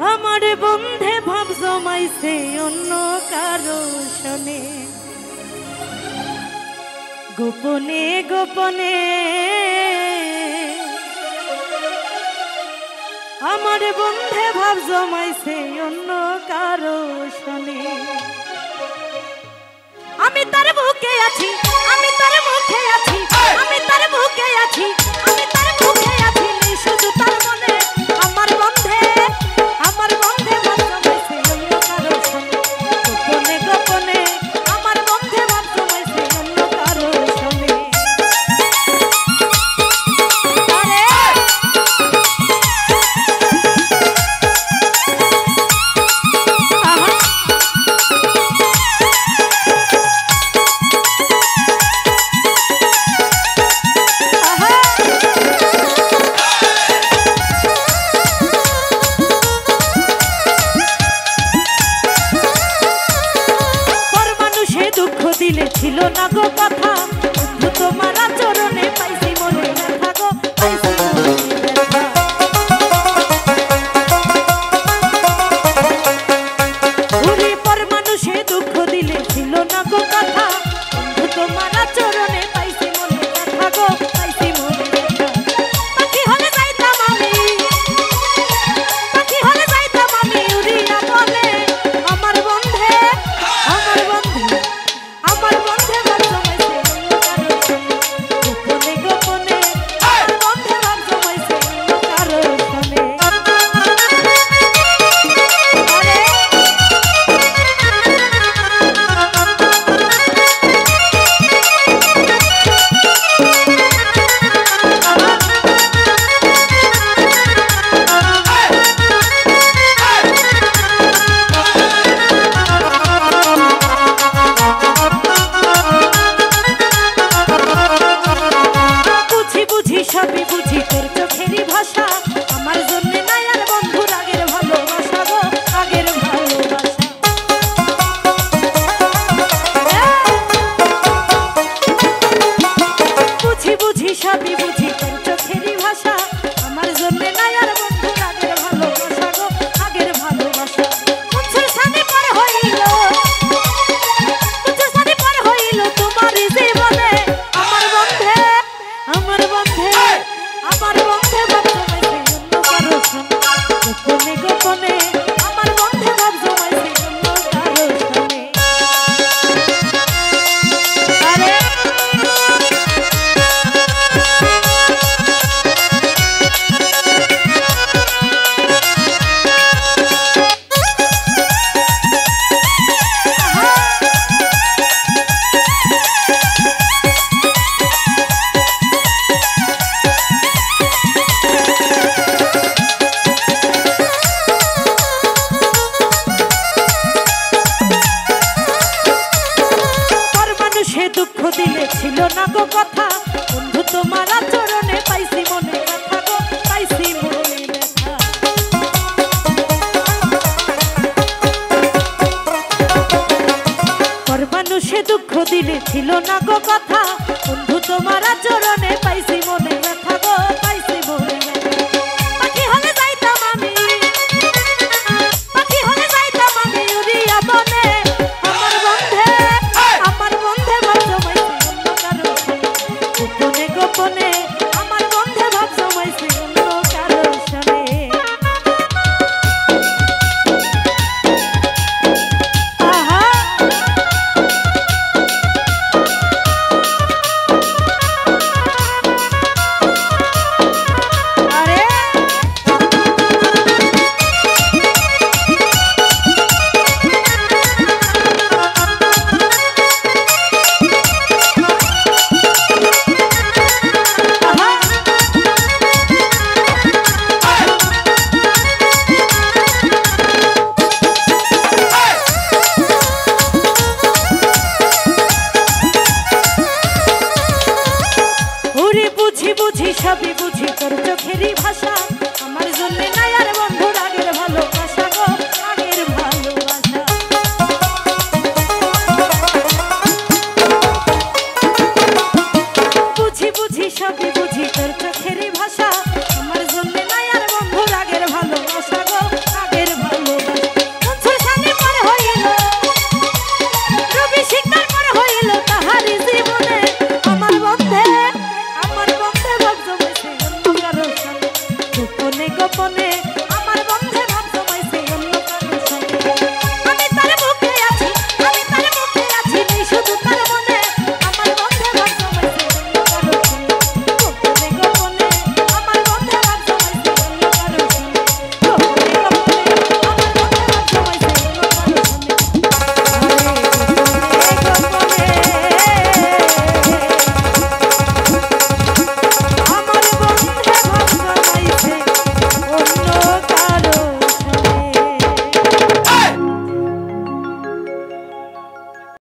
আমার বন্ধে ভাব জমাইছে অন্য কারো শোনে, গোপনে গোপনে আমার বন্ধে ভাব জমাইছে অন্য কারো শোনে। আমি তার বুকে আছি, আমি তার মুখে আছি, আমি তার বুকে আছি, আমি তার মুখে আছি, নেই শুধু তার মনে। আমার বন্ধে ভাব জমাইছে অন্য কারো শোনে, গোপনে গোপনে আমার বন্ধে ভাব জমাইছে অন্য কারো শোনে। দিলে ছিল না গো কথা, বন্ধু তোমার আচরণে পাইছি মনে ব্যথা গো, পাইছি মনে ব্যথা। ঘুরি পর মানুষে দুঃখ দিলে ছিল না গো কথা, বন্ধু তোমার আচরণে পাইছি মনে ব্যথা গো, পাইছি মনে ব্যথা। পাখি হলে যাইতাম আমি, পাখি হলে যাইতাম আমি উড়িয়া বলে। আমার বন্ধে আমার বন্ধে আমার বন্ধে ভাব জমাইছে অন্য কারো শোনে, গোপনে গোপনে আমার বন্ধে ভাব জমাইছে অন্য কারো শোনে। সবই বুঝি তোর চোখেরই ভাষা, আমার জন্য নাই আর বন্ধুর আগের ভালোবাসা গো, আগের ভালোবাসা। বুঝি বুঝি সবই বুঝি তোর চোখেরই ভাষা, আমার জন্য নাই আর বন্ধুর আগের ভালোবাসা গো, আগের ভালোবাসা। বছর সানি পার হইল, বছর সানি পার হইল তোমার জীবনে। আমার বন্ধে আমার বন্ধে আমার বন্ধে ভাব জমাইছে অন্য কারো শোনে, গোপনে গোপনে আমার বন্ধে ভাব জমাইছে অন্য কারো শোনে। আরে দুঃখ দিলে ছিল না গো কথা, বন্ধু তোমার আচরণে পাইছি মনে ব্যথা গো, পাইছি মনে ব্যথা। পর মানুষে দুঃখ দিলে ছিল না গো কথা, বন্ধু তোমার আচরণে পাইছি মনে ব্যথা গো, পাইছি মনে ব্যথা। পাখি হলে যাইতাম আমি, পাখি হলে যাইতাম আমি উড়িয়া বনে। আমার বন্ধে আমার বন্ধে ভাব জমাইছে অন্য কারো শোনে, গোপনে গোপনে আমার বন্ধে ভাব জমাইছে অন্য কারো শোনে। আহা গোপনে গোপনে